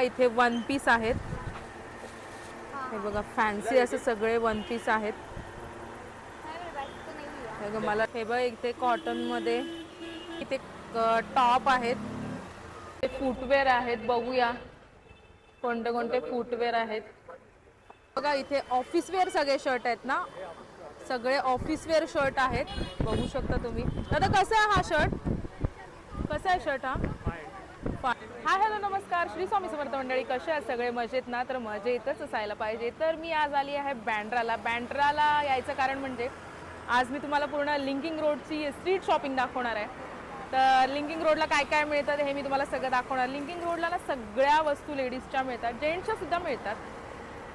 इथे one piece आहेत. हे बघा फॅन्सी असे सगळे वन पीस आहेत. हे बघा मला हे बघ इथे कॉटन मध्ये इथे टॉप आहेत. ते फुटवेअर आहेत बघूया कोणते कोणते फुटवेअर आहेत. बघा इथे ऑफिस वेअर सगळे शर्ट आहेत ना. सगळे ऑफिस वेअर शर्ट आहेत बघू शकता तुम्ही. दादा कसा आहे हा शर्ट? कसा आहे शर्ट हा? हाय हॅलो नमस्कार श्री स्वामी समर्थ मंडळी. कसे आहेत सगळे? मजेत ना? तर मजेतच असायला पाहिजे. तर मी आज आली आहे बँड्राला. बँड्राला यायचं कारण म्हणजे आज मी तुम्हाला पूर्ण लिंकिंग रोडची स्ट्रीट शॉपिंग दाखवणार आहे. तर लिंकिंग रोडला काय काय मिळतं हे मी तुम्हाला सगळं दाखवणार. लिंकिंग रोडला ना सगळ्या वस्तू लेडीजच्या मिळतात, जेंट्सच्या सुद्धा मिळतात.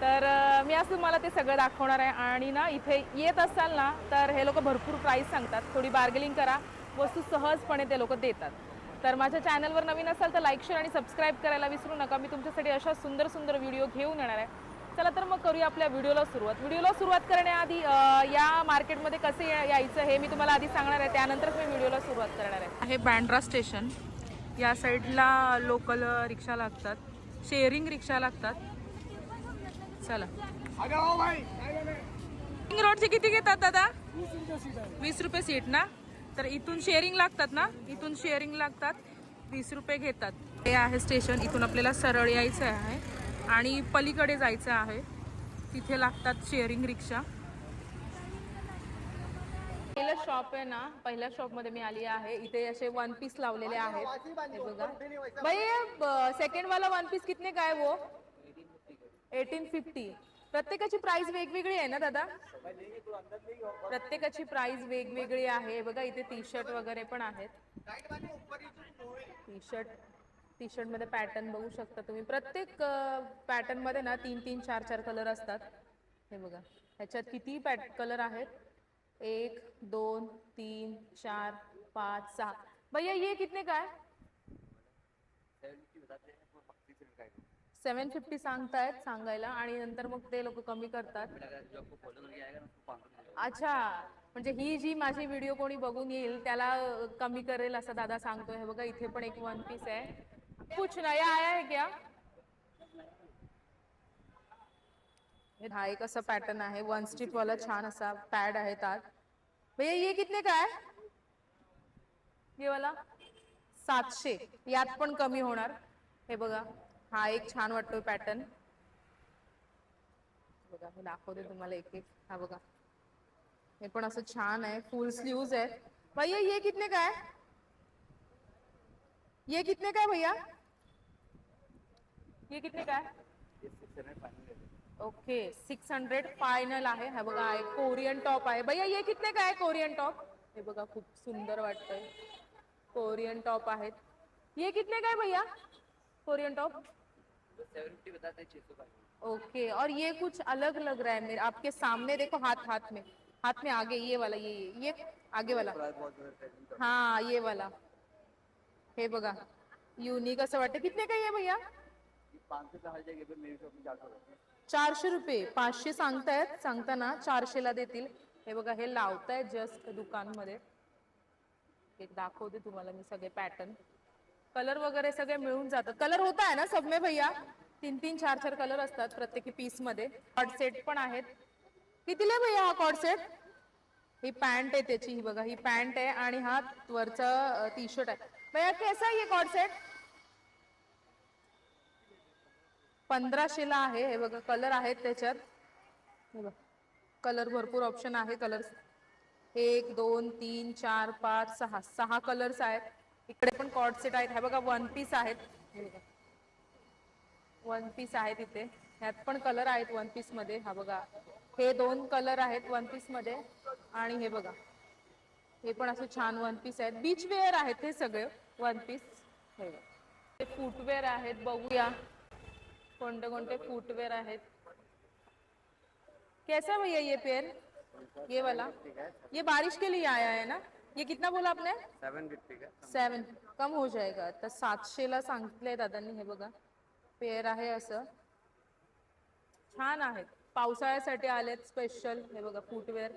तर मी आज तुम्हाला ते सगळं दाखवणार आहे. आणि ना इथे येत असाल ना तर हे लोक भरपूर प्राईस सांगतात. थोडी बार्गेनिंग करा, वस्तू सहजपणे ते लोक देतात. तर माझ्या चॅनलवर नवीन असाल तर लाईक शेअर आणि सबस्क्राईब करायला विसरू नका. मी तुमच्यासाठी अशा सुंदर सुंदर व्हिडिओ घेऊन येणार आहे. चला तर मग करूया आपल्या व्हिडिओला सुरुवात करण्याआधी या मार्केटमध्ये कसे यायचं हे मी तुम्हाला आधी सांगणार आहे. त्यानंतरच मी व्हिडिओला सुरुवात करणार आहे. हे बँड्रा स्टेशन. या साईडला लोकल रिक्षा लागतात, शेअरिंग रिक्षा लागतात. चला रोडचे किती घेतात दादा? 20 रुपये सीट ना. तर इथून शेअरिंग लागतात ना, इथून शेअरिंग लागतात 20 रुपये घेतात. हे आहे स्टेशन. इथून आपल्याला सरळ यायचं आहे आणि पलीकडे जायचं आहे, तिथे लागतात शेअरिंग रिक्षा. पहिलं शॉप आहे ना, पहिल्या शॉपमध्ये मी आली आहे. इथे असे वन पीस लावलेले आहेत हे बघा. भाई सेकंड वाला वन पीस कितने का है वो? 1850. प्रत्येकाची प्राइस वेगवेगळी आहे ना दादा? प्रत्येकाची प्राइस वेगवेगळी आहे. बघा इथे टी शर्ट वगैरे पण आहेत. टी शर्ट मध्ये पॅटर्न बघू शकता तुम्ही. प्रत्येक पॅटर्न मध्ये ना 3-3, 4-4 कलर असतात. हे बघा ह्याच्यात किती कलर आहेत? 1, 2, 3, 4, 5, 6. भैया ये कितने का है? 750 सांगतायत सांगायला आणि नंतर मग ते लोक कमी करतात. अच्छा, म्हणजे ही जी माझी व्हिडिओ कोणी बघून येईल त्याला कमी करेल असं दादा सांगतोय. हे बघा इथे पण एक वन पीस आहे. कुछ नया आया है क्या? हा एक असा पॅटर्न आहे, वन स्ट्रिप वाला छान असा पॅड आहे त्यात. भैया ये कितने का है? ये वाला 700. यात पण कमी होणार. हे बघा हा एक छान वाटतोय पॅटर्न. बघा मी दाखवते तुम्हाला एक एक. हा बघा हे पण असं छान आहे, फुल स्लीव्ज आहे. भैया ये कितने का है? ये कितने का है भैया? ये कितने का है? ओके 600 फायनल आहे. हा बघा एक कोरियन टॉप आहे. भैया ये कितने का है कोरियन टॉप? हे बघा खूप सुंदर वाटतंय. कोरियन टॉप आहेत. ये कितने का है भैया कोरियन टॉप? 750 बताते हैं, 600 का। ओके और ये कुछ अलग लग रहा है मेरे आपके सामने. देखो हाथ में आगे ये वाला, ये आगे वाला. हाँ ये वाला. हे बघा युनिक असं वाटतं. कितने का ये भैया? 400 रुपये. 500 सांगतायत, सांगताना 400 ला देतील. हे बघा हे लावतायत जस्ट दुकानमध्ये. एक दाखवते तुम्हाला मी सगळे पॅटर्न. कलर वगैरे सगळे मिळून जातात. कलर होता है ना सब में भैया? 3-3, 4-4 कलर असतात प्रत्येक पीस मध्ये. कॉर्ड सेट पण आहेत. कितीला भैया हा कॉर्ड सेट? ही पॅन्ट आहे त्याची. ही बघा ही पॅन्ट आहे आणि हा वरचा टी शर्ट आहे. भैया कैसा है ये कॉर्ड सेट? 1500 ला आहे. हे बघा कलर आहेत त्याच्यात. हे बघा कलर भरपूर ऑप्शन आहे. कलर 1, 2, 3, 4, 5, 6. 6 कलर्स आहेत. इकडे पण कॉर्ड सेट आहेत. हे बघा वन पीस आहेत. वन पीस आहेत इथे. ह्यात पण कलर आहेत वन पीस मध्ये. हा बघा हे 2 कलर आहेत वन पीस मध्ये. आणि हे बघा हे पण असे छान वन पीस आहेत. बीच वेअर आहेत हे सगळे वन पीस. हे फुटवेअर आहेत. बघूया कोणते कोणते फुटवेअर आहेत. कैसा भैया ये पेन? ये वाला ये बारिश के लिए आया है ना. ये कितना बोला आपने? 750 का. 7 कम हो जाएगा. तर 700 ला सांगितलंय दादांनी. हे बघा पेअर आहे असं छान आहेत. पावसाळ्यासाठी आलेत स्पेशल. हे बघा फुटवेअर.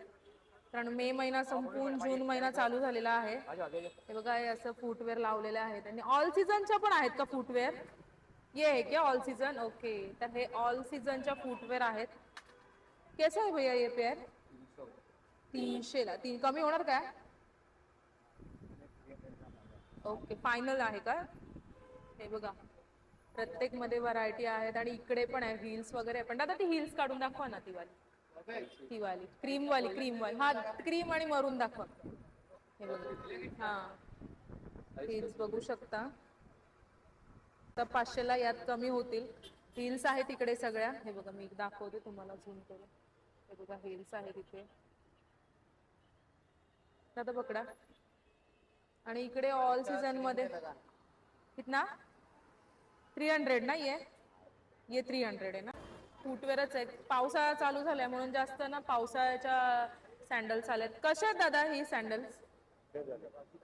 कारण मे महिना संपून जून महिना चालू झालेला आहे. हे बघा हे असं फुटवेअर लावलेले आहेत. आणि ऑल सीझनच्या पण आहेत का फुटवेअर? ये है क्या ऑल सीजन? ओके, तर हे ऑल सीजनच्या फुटवेअर आहेत. कैसा है भैया ये पेयर? 300 ला. तीन कमी होणार काय? ओके, फायनल आहे का? हे बघा, प्रत्येक मध्ये व्हरायटी आहेत आणि इकडे पण आहे हिल्स वगैरे. पण दादा ती हिल्स काढून दाखवा ना, ती वाली, ती वाली क्रीम वाली, क्रीम वाली. हा, क्रीम आणि मरून दाखवा. हे बघा, हा हिल्स बघू शकता. तर 500 ला यात कमी होतील. हिल्स आहेत इकडे सगळ्या. हे बघा, मी दाखवते तुम्हाला झूम करून. हे बघा, हिल्स आहेत इथे. दादा पकडा. आणि इकडे ऑल सीजन मध्ये कितना? 300 ना ये 300 आहे ना. फुटवेअरच आहेत. पावसाळा चालू झालाय म्हणून जास्त ना पावसाळ्याच्या सँडल्स आल्यात. कसे आहेत दादा ही सँडल्स?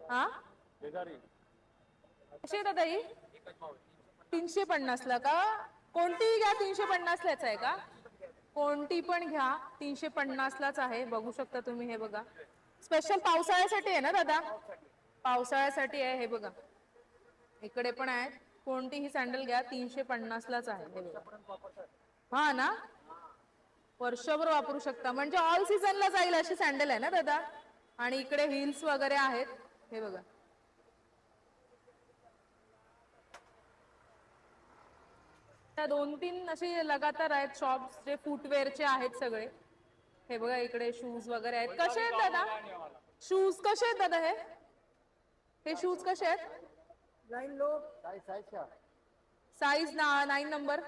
हा, कशी आहे दादा ही? 350 ला का? कोणतीही घ्या 350 लाच आहे का? कोणती पण घ्या 350 लाच आहे. बघू शकता तुम्ही. हे बघा, स्पेशल पावसाळ्यासाठी आहे ना दादा? पावसाळ्यासाठी आहे. हे बघा, इकडे पण आहे. कोणतीही सँडल घ्या 350 लाच आहे. हे बघा, हा ना, वर्षभर वापरू शकता. म्हणजे ऑल सीझनला जाईल अशी सँडल आहे ना दादा. आणि इकडे हिल्स वगैरे आहेत. हे बघा, त्या 2-3 असे लगातार आहेत शॉप्स जे फुटवेअरचे आहेत सगळे. हे बघा, इकडे शूज वगैरे आहेत. कसे आहेत दादा शूज? कसे आहेत दादा हे शूज कसे आहेत? 9 लो साइज 9 नंबर.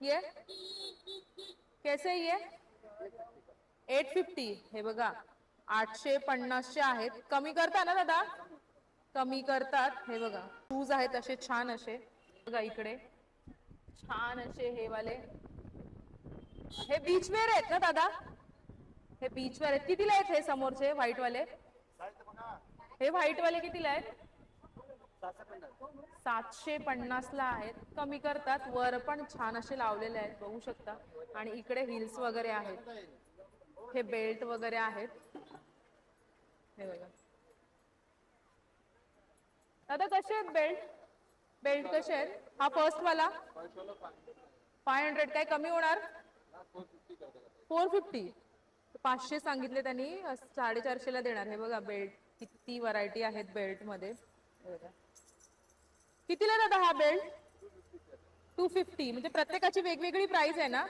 ये कैसे ये? 850. हे बघा, 850 चे आहेत. कमी करता ना दादा? कमी करतात. हे बघा, शूज आहेत असे छान असे. बघा इकडे छान असे हे वाले. हे बीच वेअर आहेत ना दादा? हे बीच वेअर आहेत. कितीला आहेत हे समोरचे व्हाईट वाले? हे व्हाईट वाले कितीला आहेत? 750 ला आहेत. कमी करतात. वर पण छान असे लावलेले आहेत, बघू शकता. आणि इकडे हिल्स वगैरे आहेत. हे बेल्ट वगैरे आहेत. हे बघा दादा, कसे आहेत बेल्ट? बेल्ट कसे आहेत? हा फर्स्ट वाला 500. काय कमी होणार? 450. 500 सांगितले त्यांनी, 450 ला देणार. हे बघा बेल्ट, किती व्हरायटी आहेत बेल्ट मध्ये. कितीला दादा हा बेल्ट? 250. म्हणजे प्रत्येकाची वेगवेगळी प्राइस आहे ना?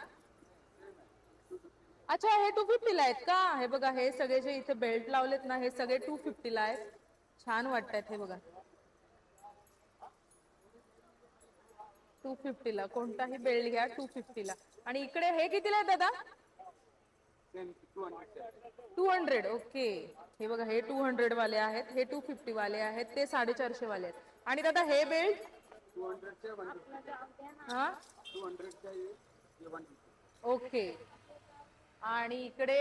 अच्छा, हे 250 ला आहेत का? हे बघा, हे सगळे जे इथे बेल्ट लावलेत ना, हे सगळे 250 ला आहेत. छान वाटतात. हे बघा, 250 ला कोणताही बेल्ट घ्या 250 ला. आणि इकडे हे कितीला आहे दादा? 200. ओके, हे बघा, हे 200 वाले आहेत. हे 250 वाले आहेत. ते 450 वाले आहेत. आणि दादा हे बेल्ट? 200 हा, 200 ओके. आणि इकडे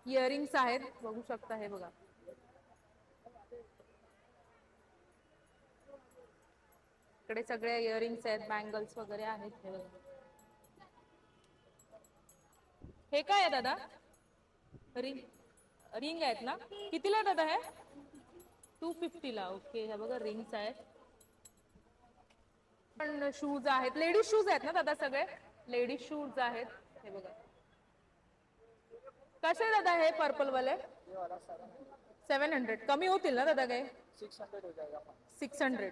इयरिंग्स आहेत, बघू शकता. हे बघा, इकडे सगळे इयरिंग्स आहेत, बँगल्स वगैरे आहेत. हे बघा, हे काय आहे दादा? रिंग, रिंग आहेत ना? कितीला आहे दादा हे? 250 ला. ओके, हे बघा रिंग्स आहेत. पण शूज आहेत, लेडीज शूज आहेत ना दादा? सगळे लेडीज शूज आहेत. हे बघा, कसे दादा हे पर्पल वाले? 700. कमी होतील ना दादा? काय 600 हो जाएगा. 600.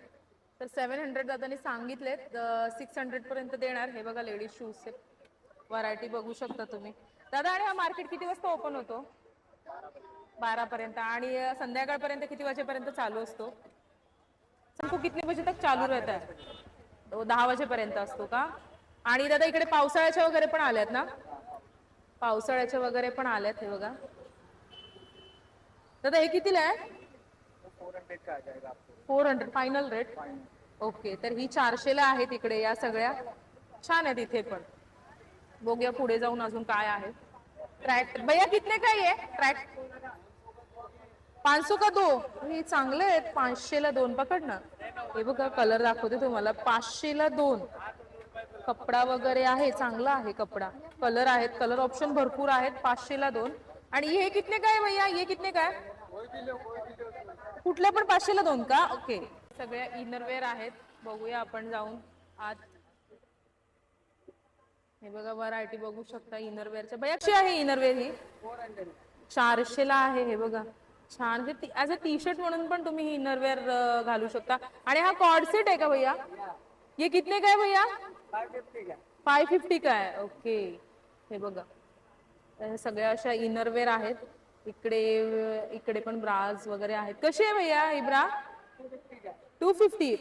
तर 700 दादानी सांगितलेत. 600 पर्यंत देणार. हे बघा, लेडीज शूजचे व्हरायटी बघू शकता तुम्ही दादा. आणि हा मार्केट किती वाजता ओपन होतो? 12 पर्यंत. आणि संध्याकाळपर्यंत किती वाजेपर्यंत चालू असतो? संपू कितने बजे तक चालू रहता है? 10 वाजेपर्यंत असतो का? आणि दादा इकडे पावसाळ्याच्या वगैरे पण आल्यात ना? पावसाळ्याच्या वगैरे पण आल्यात. हे बघा दादा, हे कितीला आहे? 400 का आ जाएगा आपको. 400 फायनल रेट. ओके, तर ही 400 ला आहेत इकडे. या सगळ्या छान आहेत इथे पण. बघूया पुढे जाऊन अजून काय आहे. ट्रॅक भैया कितने का आहे ट्रॅक? 500 का 2? हे चांगले आहेत. 500 ला 2. पकड ना. हे बघा, कलर दाखवते तुम्हाला. 500 ला 2. कपडा वगैरे आहे, चांगला आहे कपडा. कलर आहेत, कलर ऑप्शन भरपूर आहेत. 500 ला 2. आणि हे कितने काय भैया? हे कितने काय? कुठले पण 500 ला 2 का? ओके, सगळ्या इनरवेअर आहेत. बघूया आपण जाऊन आत. हे बघा व्हरायटी बघू शकता इनरवेअरच्या. भैया कशी आहे इनरवेअर ही? 400 400 ला आहे. हे बघा छान. ऍज अ टी शर्ट म्हणून पण तुम्ही ही इनरवेअर घालू शकता. आणि हा कॉर्ड सेट आहे का भैया? ये कितने का है भैया? 550 का 550 का आहे. ओके. हे बघा हे सगळ्या अशा इनरवेअर आहेत. इकडे पण ब्राज वगैरे आहेत. कशी आहे भैया ही ब्रा? 250 का 250.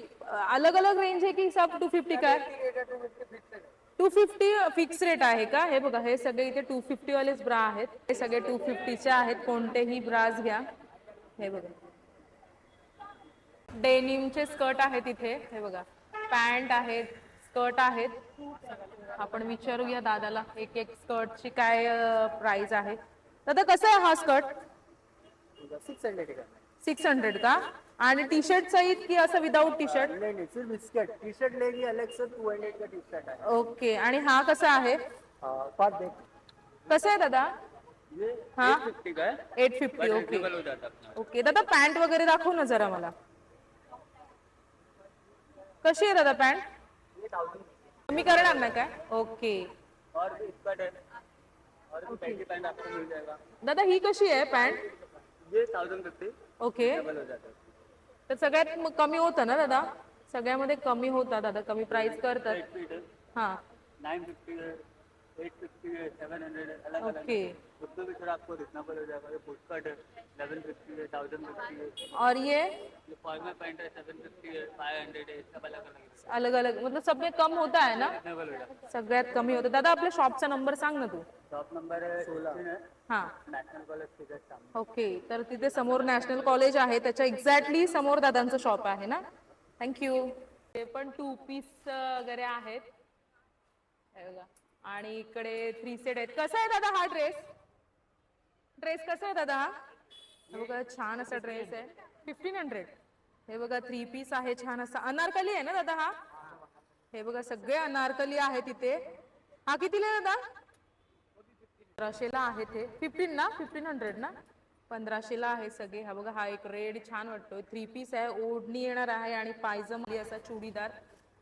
अलग अलग रेंज है की सब 250 का है? 250 फिक्स है 250 फिक्स रेट आहे का? हे बघा हे सगळे इथे 250 वालेच ब्रा आहेत. हे सगळे 250 चे आहेत. कोणतेही ब्राज घ्या. हे बघा डेनिमचे स्कर्ट आहेत इथे. हे बघा पॅन्ट आहेत, स्कर्ट आहेत. आपण विचारूया दादाला एक एक स्कर्टची काय प्राइस आहे. दादा कसं आहे हा स्कर्ट? 600 का 600 का? आणि टी शर्ट सहित की असं विदाउट टी शर्ट? नहीं नहीं सिर्फ बिस्किट टी शर्ट लेगी अलग से 200 का टी शर्ट है ओके. आणि हा कसा आहे? पाँच देख कसं आहे दादा? ये हाँ 850 का है 850. ओके हो जाता अपना ओके. दादा पॅन्ट वगैरे दाखव ना जरा मला. कशी आहे दादा पॅन्ट? ये 1000 कमी करणार ना काय? ओके. और भी स्कर्ट है और भी पैंटी पैंट आपको मिल जाएगा दादा ही कशी आहे पॅन्ट? ये 1050 ओके. डबल हो जाता है तर सगळ्यात कमी होतं ना दादा? सगळ्यामध्ये कमी होता दादा, कमी प्राइस करतात. 8 फीट है हाँ 950 है 850 है 700 है अलग अलग ओके. उसमें भी थोड़ा आपको रिजनेबल हो जाएगा ये फुट कट है 1150 है 1050 है और ये ये फॉर्मल पैंट है 750 है 500 है सब अलग अलग अलग अलग मतलब सब में कम होता है ना? रिजनेबल हो जाएगा सगळ्यात कमी होतं. दादा आपल्या शॉपचा नंबर सांग ना तू. शॉप नंबर है 16 है हा नॅशनल कॉलेज के जस्ट सामने ओके. तर तिथे समोर नॅशनल कॉलेज आहे, त्याच्या एक्झॅक्टली समोर दादांचं शॉप आहे ना. थँक्यू. ते पण 2 पीस वगैरे आहेत. हे बघा. आणि इकडे 3 सेट आहेत. कसा आहे दादा हा ड्रेस? ड्रेस कसा आहे दादा हा? हे बघा छान असा ड्रेस आहे. 1500. हे बघा 3 पीस आहे छान असा. अनारकली आहे ना दादा हा? हे बघा सगळे अनारकली आहेत इथे. हा कितीला आहे दादा? 1500 ला आहे ते. 15 ना? 1500 ना? 1500 ला आहे सगळे. हा बघा हा एक रेड छान वाटतोय. 3 पीस आहे, ओढणी येणार आहे आणि पायजमा असा चुडीदार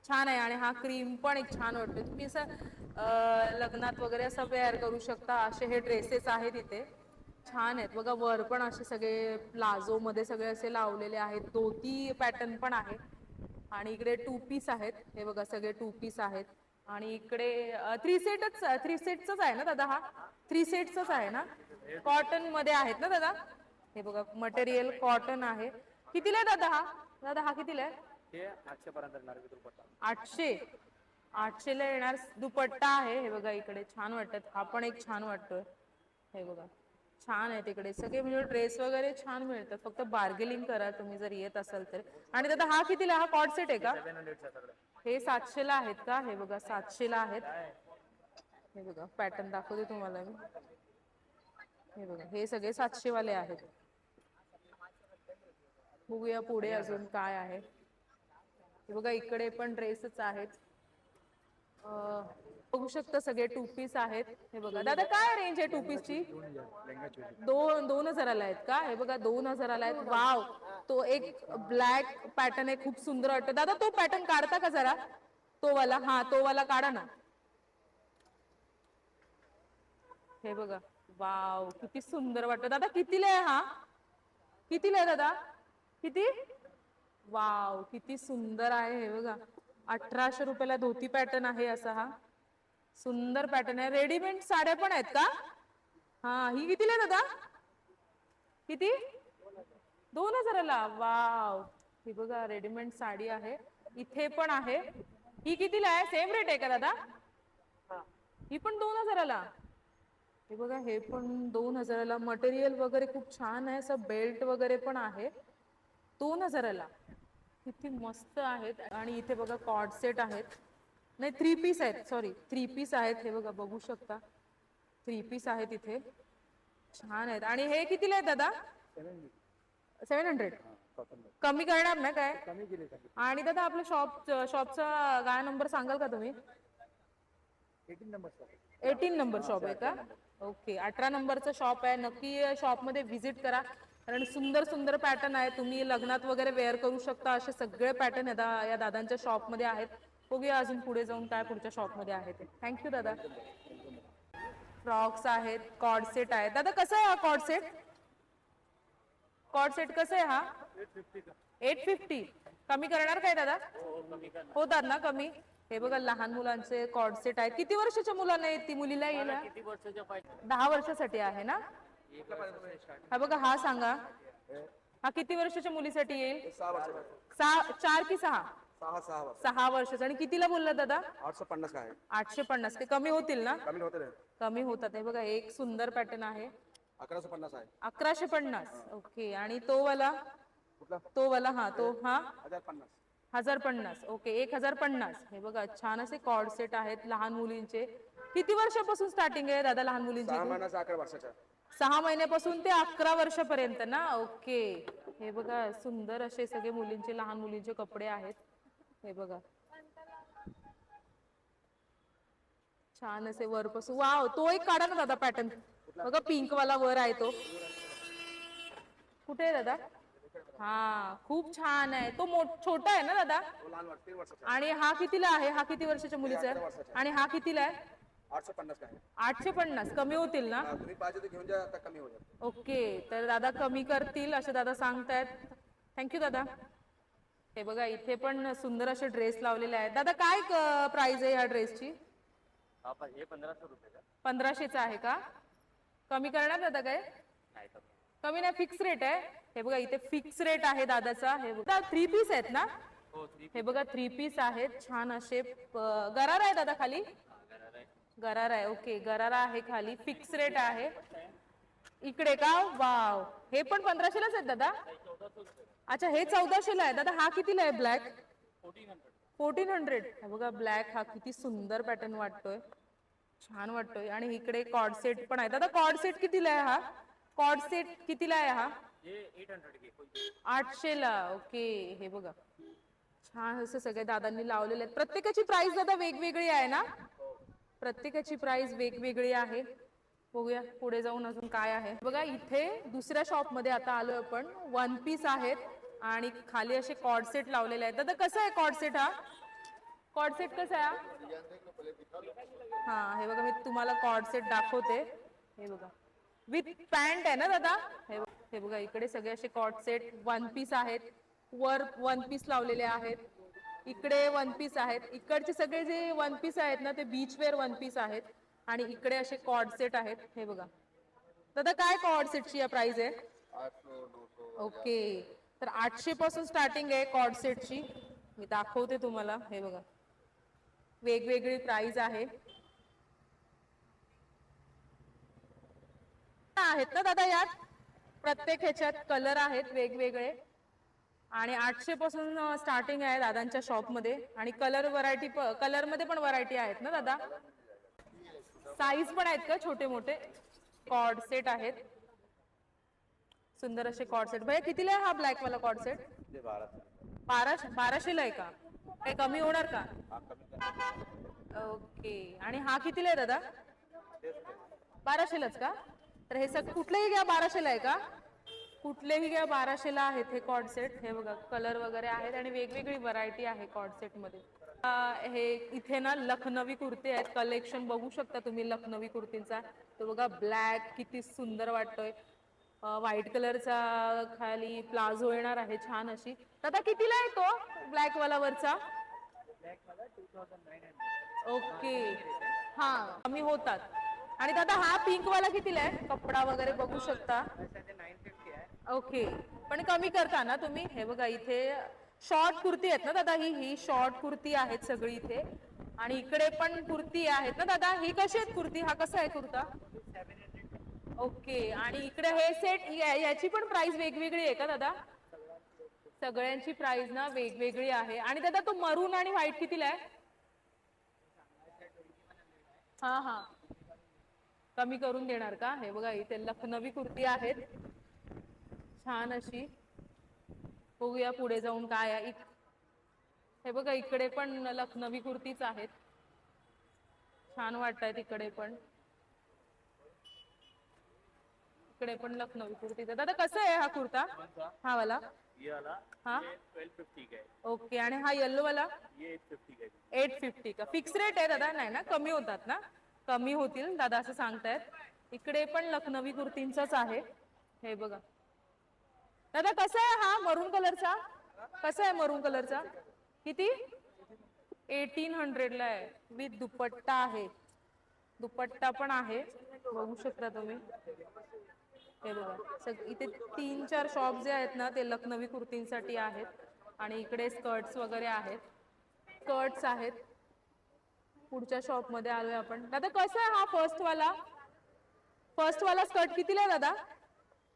छान आहे. आणि हा क्रीम पण एक छान वाटतोय. तुम्ही असं लग्नात वगैरे असं वेअर करू शकता. असे हे ड्रेसेस आहेत इथे छान आहेत. बघा वर पण असे सगळे प्लाझो मध्ये सगळे असे लावलेले आहेत. धोती पॅटर्न पण आहे. आणि इकडे 2 पीस आहेत. हे बघा सगळे 2 पीस आहेत. आणि इकडे 3 सेटच आहे ना दादा हा? 3 सेटच आहे ना? कॉटन मध्ये आहेत ना दादा? हे बघा मटेरियल कॉटन आहे. कितीला आहे दादा हा? दादा हा कितीला आहे? ये 800 पर्यंत येणार की दुपट्टा 800. 800 ला येणार दुपट्टा आहे. हे बघा इकडे छान वाटतात. हा पण एक छान वाटतोय. हे बघा छान आहे. तिकडे सगळे म्हणजे ड्रेस वगैरे छान मिळतात. फक्त बार्गेनिंग करा तुम्ही जर येत असाल तर. आणि दादा हा कितीला? हा कॉट सेट आहे का? 700 चा सगळं हे 700 ला आहेत का? हे बघा 700 ला आहेत. हे बघा पॅटर्न दाखवते तुम्हाला मी. हे बघा हे सगळे 700 वाले आहेत. बघूया पुढे अजून काय आहे. हे बघा इकडे पण ड्रेसच आहेत. बघू शकता सगळे 2 पीस आहेत. हे बघा दादा काय रेंज आहे 2 पीसची? 2000 ला आहेत का? हे बघा 2000 ला आहेत. वाव. तो एक ब्लॅक पॅटर्न आहे खूप सुंदर वाटतं. दादा तो पॅटर्न काढता का जरा? तो वाला. हा तो वाला काढा ना. हे बघा वाव किती सुंदर वाटतं. दादा कितीला आहे हा? कितीला आहे दादा? किती? वाव किती सुंदर आहे. हे बघा 1800 रुपयाला धोती पॅटर्न आहे असा हा सुंदर पॅटर्न आहे. रेडीमेड साड्या पण आहेत का? हा ही कितीला आहे दादा? किती? 2000 ला. वाव. ही बघा रेडीमेड साडी आहे. इथे पण आहे. ही कितीला आहे? सेम रेट आहे का दादा? ही पण 2000 ला. हे बघा हे पण 2000 ला. मटेरियल वगैरे खूप छान आहे. असं बेल्ट वगैरे पण आहे. 2000 ला. किती मस्त आहेत. आणि इथे बघा कॉर्ड सेट आहेत. नाही 3 पीस आहेत. सॉरी 3 पीस आहेत. हे बघा बघू शकता 3 पीस आहेत इथे छान आहेत. आणि हे कितीला आहेत दादा? 700. कमी करणार ना काय? कमी केले आणि दादा आपल्या शॉपचा काय नंबर सांगाल का तुम्ही? 18 नंबर शॉप 18 नंबर शॉप आहे का? ओके 18 नंबरचं शॉप आहे. नक्की शॉप मध्ये व्हिजिट करा. कारण सुंदर सुंदर पॅटर्न आहे, तुम्ही लग्नात वगैरे वेअर करू शकता असे सगळे पॅटर्न या दादांच्या शॉपमध्ये आहेत. बघूया अजून पुढे जाऊन काय पुढच्या शॉपमध्ये आहे ते. थँक्यू दादा. फ्रॉक्स आहेत, कॉर्ड सेट आहेत. दादा कसं आहे हा कॉर्ड सेट? कॉर्ड सेट कसं आहे हा? 850 का. 850. कमी करणार काय दादा? होतात ना कमी? हे बघा लहान मुलांचे कॉर्ड सेट आहेत. किती वर्षाच्या मुलांना आहेत ती मुलीला येईल? किती वर्षाच्या पाहिजे? 10 वर्षासाठी आहे ना? हा बघा हा सांगा, हा किती वर्षाच्या मुलीसाठी येईल? 4 की 6? 6 वर्षाचा. आणि कितीला बोलला दादा? 850 का आहे. 850. ते कमी होतील ना? कमी होते रे. कमी होतात. हे बघा एक सुंदर पॅटर्न आहे. 1150 आहे. 1150. ओके. आणि तो वाला? कुठला? तो वाला हा तो हा 1050. 1050. ओके 1050. हे बघा छान असे कॉर्ड सेट आहेत लहान मुलींचे. किती वर्षापासून स्टार्टिंग आहे दादा लहान मुलींची? 6 महिन्याचा 11 वर्षाचा. 6 महिन्यापासून ते 11 वर्षापर्यंत ना? ओके. हे बघा सुंदर असे सगळे मुलींचे लहान मुलींचे कपडे आहेत. हे बघा छान असे वरपासून. वाव, तो एक काढा ना दादा पॅटर्न. बघा पिंक वाला वर आहे तो. कुठे आहे दादा? हा खूप छान आहे तो. छोटा आहे ना दादा? तो लहान 3 वर्षाचा. आणि हा कितीला आहे? हा किती वर्षाच्या मुलीचा आहे? आणि हा कितीला आहे? 850 का आहे. 850. कमी होतील ना? तुम्ही पाहिजे तर घेऊन जा, आता कमी होईल. ओके. तर दादा कमी करतील असे दादा सांगतायत. थँक्यू दादा. हे बघा इथे पण सुंदर असे ड्रेस लावलेले आहेत. दादा काय प्राइस आहे या ड्रेसची? हे 1500 रुपये का? 1500चा आहे का? कमी करणार दादा काय? नाही तर कमी नाही, फिक्स रेट आहे. हे बघा इथे फिक्स रेट आहे दादाचा. हे बघा 3 पीस आहेत ना? हो. हे बघा 3 पीस आहेत छान असे. गरारा आहे दादा खाली? गरारा आहे. ओके गरारा आहे खाली. फिक्स रेट आहे. इकडे का? वाव, हे पण 1500लाच आहेत दादा? अच्छा हे 1400ला आहे दादा. हा कितीला आहे ब्लॅक? 1400. हे बघा ब्लॅक हा किती सुंदर पॅटर्न वाटतोय, छान वाटतोय. आणि इकडे कॉर्ड सेट पण आहे दादा. कॉर्ड सेट कितीला आहे हा? कॉर्ड सेट कितीला आहे हा? 800ला. ओके. हे बघा छान असं सगळे दादांनी लावलेले आहेत. प्रत्येकाची प्राइस दादा वेगवेगळी आहे ना? प्रत्येकाची प्राइस वेगवेगळी आहे. बघूया पुढे जाऊन अजून काय आहे. बघा इथे दुसऱ्या शॉप मध्ये आता आलोय आपण. 1 पीस आहेत आणि खाली असे कॉर्ड सेट लावलेले आहेत. दादा कसं आहे कॉर्ड सेट हा? कॉर्ड सेट कसा आहे? हा हे बघा मी तुम्हाला कॉर्ड सेट दाखवते. हे बघा विथ पॅन्ट आहे ना दादा? हे बघा इकडे सगळे असे कॉर्ड सेट 1 पीस आहेत. वर 1 पीस लावलेले आहेत. इकडे 1 पीस आहेत. इकडचे सगळे जे 1 पीस आहेत ना ते बीच वेअर 1 पीस आहेत. आणि इकडे असे कॉर्ड सेट आहेत. हे बघा दादा काय कॉर्ड सेटची या प्राइस आहे? 800, ओके. तर 800 पासून स्टार्टिंग आहे कॉर्ड सेटची. मी दाखवते तुम्हाला. हे बघा वेगवेगळी प्राइस आहे. आहेत ना दादा यात? प्रत्येक ह्याच्यात कलर आहेत वेगवेगळे. आणि 800 पासून स्टार्टिंग आहे दादांच्या शॉप मध्ये. आणि कलर व्हरायटी कलर मध्ये पण व्हरायटी आहेत ना दादा? साईज पण आहेत का छोटे मोठे? कॉर्ड सेट आहेत सुंदर असे कॉर्ड सेट. भैया कितीला आहे हा ब्लॅक वाला कॉर्ड सेट? 1200ला आहे का? काही कमी होणार का? ओके. आणि हा कितीला आहे दादा? 1200लाच का? तर हे सगळं कुठलेही घ्या 1200ला आहे का? कुठलेही घ्या 1200ला आहेत हे कॉर्ड सेट. हे बघा कलर वगैरे आहेत आणि वेगवेगळी व्हरायटी आहे कॉर्ड सेट मध्ये. हे इथे ना लखनवी कुर्ते आहेत. कलेक्शन बघू शकता तुम्ही लखनवी कुर्तींचा. तो बघा ब्लॅक किती सुंदर वाटतोय. व्हाईट कलरचा खाली प्लाझो येणार आहे छान अशी. दादा कितीला आहे तो ब्लॅक वाला वरचा? ओके. हा कमी होतात. आणि दादा हा पिंक वाला कितीला आहे? कपडा वगैरे बघू शकता. 950 आहे. ओके. पण कमी करता ना तुम्ही? हे बघा इथे शॉर्ट कुर्ती आहेत ना दादा? ही शॉर्ट कुर्ती आहेत सगळी इथे. आणि इकडे पण कुर्ती आहेत ना दादा? ही कशी आहेत कुर्ती? हा कसा आहे कुर्ता? 700. ओके. आणि इकडे हे सेट याची पण प्राइस वेगवेगळी आहे का दादा? सगळ्यांची प्राइस ना वेगवेगळी आहे. आणि दादा तो मरून आणि व्हाईट कितीला आहे? हा हा कमी करून देणार का? हे बघा इथे लखनवी कुर्ती आहेत छान अशी. बघूया पुढे जाऊन काय आहे. हे बघा इकडे पण लखनवी कुर्तीच आहेत छान वाटतायत इकडे पण. इकडे पण लखनवी कुर्ती आहे. दादा कसं आहे हा कुर्ता? हा वाला ये वाला हाँ 1250 का है, ओके. आणि हा येल्लो वाला ये 850 का है. 850 का फिक्स रेट आहे दादा? नाही ना, कमी होतात ना? कमी होतील दादा असं सांगतायत. इकडे पण लखनवी कुर्तींचाच आहे हे बघा. दादा कसा आहे हा मरून कलरचा? कसा आहे मरून कलरचा? किती? 1800 ला आहे विथ दुपट्टा आहे. दुपट्टा पण आहे बघू शकता तुम्ही हे बघा. इथे 3-4 शॉप जे आहेत ना ते लखनवी कुर्तींसाठी आहेत. आणि इकडे स्कर्ट्स वगैरे आहेत. स्कर्ट्स आहेत. पुढच्या शॉप मध्ये आलोय आपण. दादा कसा आहे हा फर्स्ट वाला स्कर्ट कितीला आहे दादा?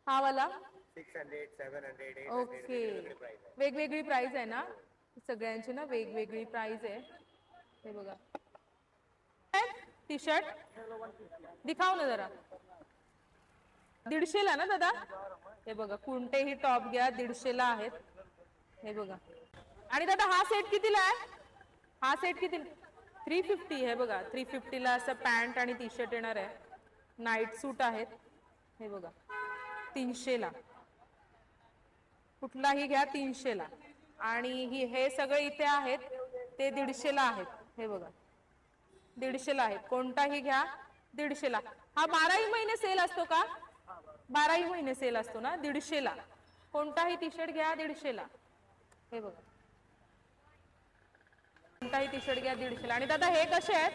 हा वाला 600, 700, ओके. वेगवेगळी प्राइस आहे ना सगळ्यांची ना, वेगवेगळी प्राइस आहे हे बघा. टी शर्ट दिखाव ना जरा. 150 ला ना दादा? हे बघा कोणतेही टॉप घ्या 150 ला आहेत हे बघा. आणि दादा हा सेट कितीला आहे? हा सेट किती? 350 हे बघा. 350 ला असं पॅन्ट आणि टी शर्ट येणार आहे. नाईट सूट आहेत हे बघा 300 ला. कुठलाही घ्या 300 ला. आणि हे सगळे इथे आहेत ते 150 ला आहेत हे बघा. 150 ला आहेत. कोणताही घ्या 150 ला. हा 12ही महिने सेल असतो का? 12ही महिने सेल असतो ना. 150 ला कोणताही टी शर्ट घ्या 150 ला हे बघा. कोणताही टी शर्ट घ्या 150 ला. आणि दादा हे कसे आहेत?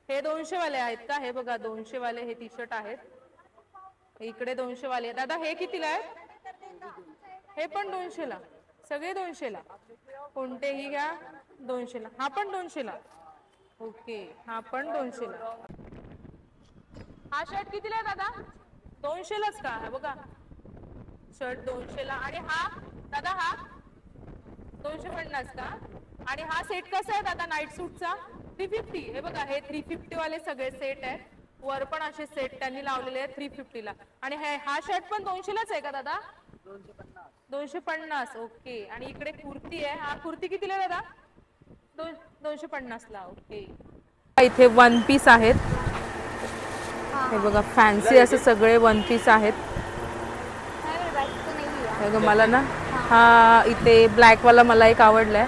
हे 200 वाले आहेत का? हे बघा 200 वाले हे टी शर्ट आहेत. इकडे 200 वाले. दादा हे कितीला आहेत? हे पण 200 ला. सगळे 200 ला. कोणतेही घ्या 200 ला. हा पण 200 ला. ओके हा पण 200 ला. हा शर्ट कितीला आहे दादा? 200 लाच का? हे बघा शर्ट 200 ला. आणि हा दादा हा 250 का? आणि हा सेट कसा आहे दादा नाईट सूटचा? 350. हे बघा हे 350 वाले सगळे सेट आहेत. वर पण असे सेट त्यांनी लावलेले आहेत 350 ला. आणि हा शर्ट पण 200 लाच आहे का दादा? 250 ओके. आणि इकडे कुर्ती आहे. हा कुर्ती कितीला आहे दादा? 250 ला ओके. इथे वन पीस आहेत हे बघा. फॅन्सी असे सगळे वन पीस आहेत हे बघा. मला ना हा इथे ब्लॅक वाला मला एक आवडलाय.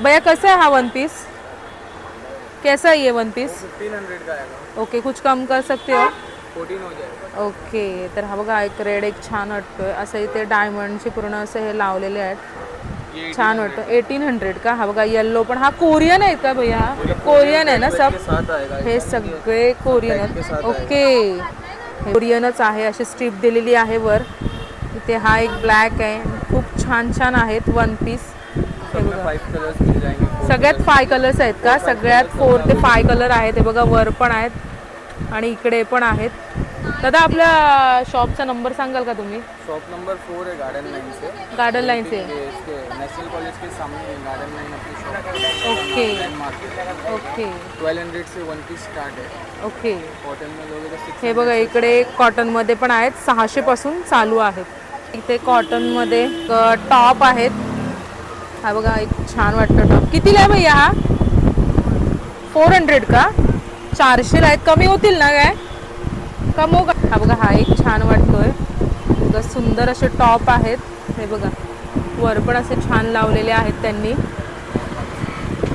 भैया कैसा है हा वन पीस? कैसा है ये वन पीस? 1500 का आएगा. ओके कुछ कम कर सकते हो? 14 हो जाएगा. ओके. तर हा बघा एक रेड एक छान वाटतोय. असं इथे डायमंडचे पूर्ण असं हे लावलेले आहेत. छान वाटतं. 1800 का? हा बघा येल्लो पण. हा कोरियन आहे का भैया? कोरियन आहे ना सब? हे सगळे कोरियन आहेत. ओके कोरियनच आहे. अशी स्ट्रीप दिलेली आहे वर. इथे हा एक ब्लॅक आहे. खूप छान छान आहेत वन पीस हे बघा. 5 कलर्स मिल जाएंगे. सगळ्यात 5 कलर्स आहेत का? सगळ्यात 4 ते 5 कलर आहेत हे बघा. वर पण आहेत आणि इकडे पण आहेत. दादा आपल्या शॉपचा नंबर सांगाल का तुम्ही? शॉप नंबर 4 है गार्डन लाइन से. गार्डन लाइन से इसके नेशनल कॉलेज के सामने गार्डन लाइन अपनी शॉप. Okay market. ओके 1200 से वन पीस स्टार्ट है. ओके. कॉटन में लोगे तो 600. हे बघा इकडे कॉटन मध्ये पण आहेत. 600 पासून चालू आहेत. इथे कॉटन मध्ये टॉप आहेत. हा बघा एक छान वाटतं टॉप. कितीला आहे भैया हा? 400 का? 400 ला आहेत. कमी होतील ना काय? कम होगा. हा बघा हा एक छान वाटतोय. बघा सुंदर असे टॉप आहेत हे बघा. वर पण असे छान लावलेले आहेत त्यांनी.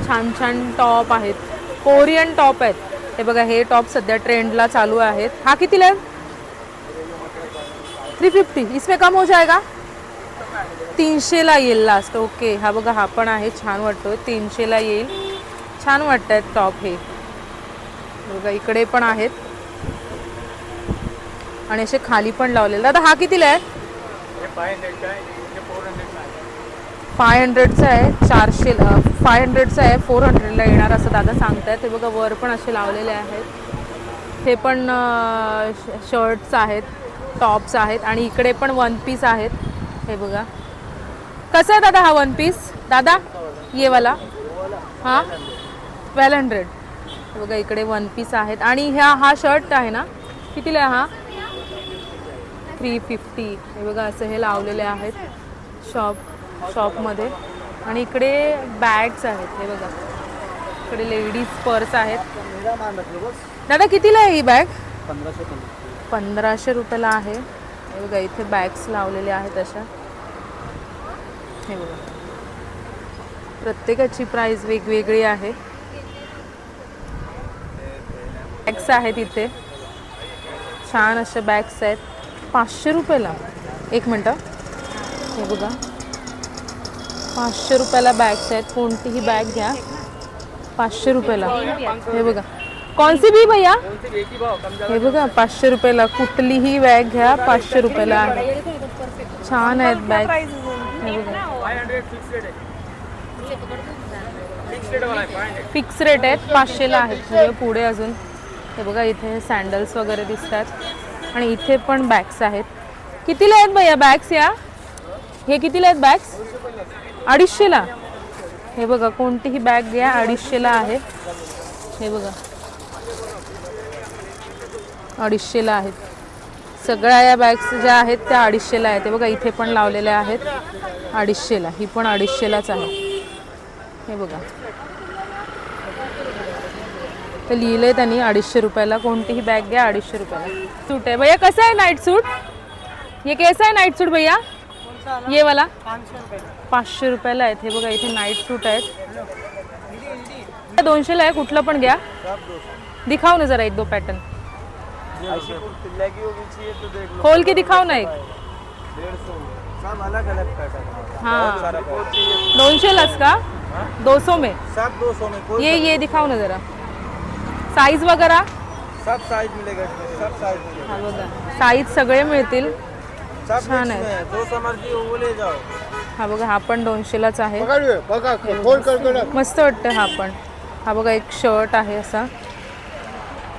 छान छान टॉप आहेत. कोरियन टॉप आहेत हे बघा. हे टॉप सध्या ट्रेंडला चालू आहेत. हा कितीला आहे? 350. इसमें कम हो जाएगा? 300 ला येईल लास्ट. ओके हा बघा हा पण आहे. छान वाटतोय. 300 ला येईल. छान वाटत आहेत टॉप हे बघा. इकडे पण आहेत आणि असे खाली पण लावलेले. दादा हा कितीला आहे? 500 का है, ये 400 का है. 500चा आहे. 500चा आहे. 400 ला येणार असं दादा सांगतायत. हे बघा वर पण असे लावलेले आहेत. हे पण शर्ट्स आहेत टॉप्स आहेत. आणि इकडे पण वन पीस आहेत हे बघा. कसं आहे दादा हा वन पीस? दादा ये वाला हा 1200 हे बघा. इकडे वन पीस आहेत. आणि हा शर्ट आहे ना कितीला आहे हा? 350 हे बघा. असं हे लावलेले आहेत शॉपमध्ये. आणि इकडे बॅग्स आहेत हे बघा. इकडे लेडीज पर्स आहेत. दादा कितीला आहे ही बॅग? 1500. 1500 रुपयाला आहे. हे बघा इथे बॅग्स लावलेले आहेत अशा. हे बघा प्रत्येकाची प्राइस वेगवेगळी आहे. बॅग्स आहेत इथे, छान अशा बॅग्स आहेत 500 रुपयाला. एक मिनटं, हे बघा 500 रुपयाला बॅग्स आहेत. कोणतीही बॅग घ्या 500 रुपयाला. हे बघा कौन सी भी भैया, हे बघा 500 रुपयाला. कुठलीही बॅग घ्या 500 रुपयाला आहे. छान आहेत बॅग. हे बघा फिक्स रेट आहेत 500ला आहेत. हे पुढे अजून हे बघा इथे सँडल्स वगैरे दिसतात आणि इथे पण बॅग्स आहेत. कितीला आहेत भैया बॅग्स या? हे कितीला आहेत बॅग्स? 250ला. हे बघा कोणतीही बॅग घ्या 250ला आहे. हे बघा 250ला आहेत. सगळ्या या बॅग्स ज्या आहेत त्या 250ला आहेत. हे बघा इथे पण लावलेल्या आहेत 250ला. ही पण 250लाच आहे. हे बघा ते लिहिलंय त्यांनी 250 रुपयाला. कोणतीही बॅग घ्या 250 रुपयाला. सूट आहे भैया, कसं आहे नाइट सूट? ये कैसा है नाइट सूट भैया? ये वाला 500 रुपयाला आहेत. हे बघा इथे नाइट सूट आहेत. 200ला आहे. कुठलं पण घ्या. दिखाओ ना जरा एक दो पॅटर्न खोल के दिखाओ ना एक. हाँ 200लाच का? 200 में सब 200 में ये दिखाओ ना जरा साईज वगैरह. सब साइज मिलेगा इसमें, सब साइज मिलेगा. हा बघा साईज सगळे मिळतील. सब छान mix आहे. में है, जो समझी वो ले जाओ. हा बघा हा पण 200लाच आहे. बघा खोल कर. मस्त वाटतं हा पण. हा बघा एक शर्ट आहे असा,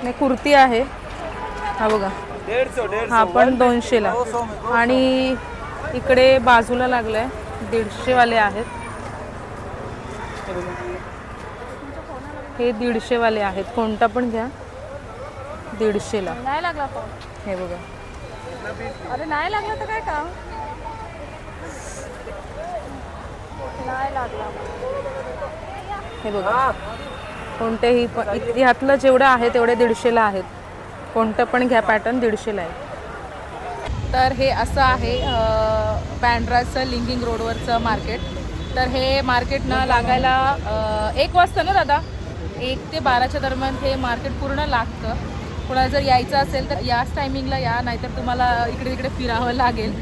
नाही कुर्ती आहे. हा बघा 150 हा पण 200ला. 200 में आणि इकडे बाजूला लागलाय 150 वाले आहेत. हे 150 वाले आहेत. कोणता पण घ्या 150ला. नाही लागला फोन. हे बघा अरे नाही लागला तर काय काम? नाही लागला. हे बघा कोणतेही पण ह्यातलं जेवढं आहे तेवढे 150ला आहेत. कोणतं पण घ्या पॅटर्न 150ला आहे. तर हे असं आहे बँड्राचं लिंकिंग रोडवरचं मार्केट. तर हे मार्केट ना लागायला 1 वाजता ना दादा, 1 ते 12च्या दरम्यान हे मार्केट पूर्ण लागतं. कोणाला जर यायचं असेल तर याच टायमिंगला या, नाहीतर तुम्हाला इकडे तिकडे फिरावं लागेल.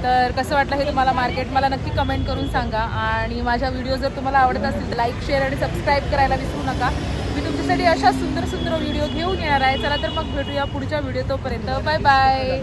तर कसं वाटलं हे तुम्हाला मार्केट मला नक्की कमेंट करून सांगा. आणि माझ्या व्हिडिओ जर तुम्हाला आवडत असतील तर लाईक शेअर आणि सबस्क्राईब करायला विसरू नका. मी तुमच्यासाठी अशा सुंदर सुंदर व्हिडिओ घेऊन येणार आहे. चला तर मग भेटूया पुढच्या व्हिडिओ. तोपर्यंत बाय बाय.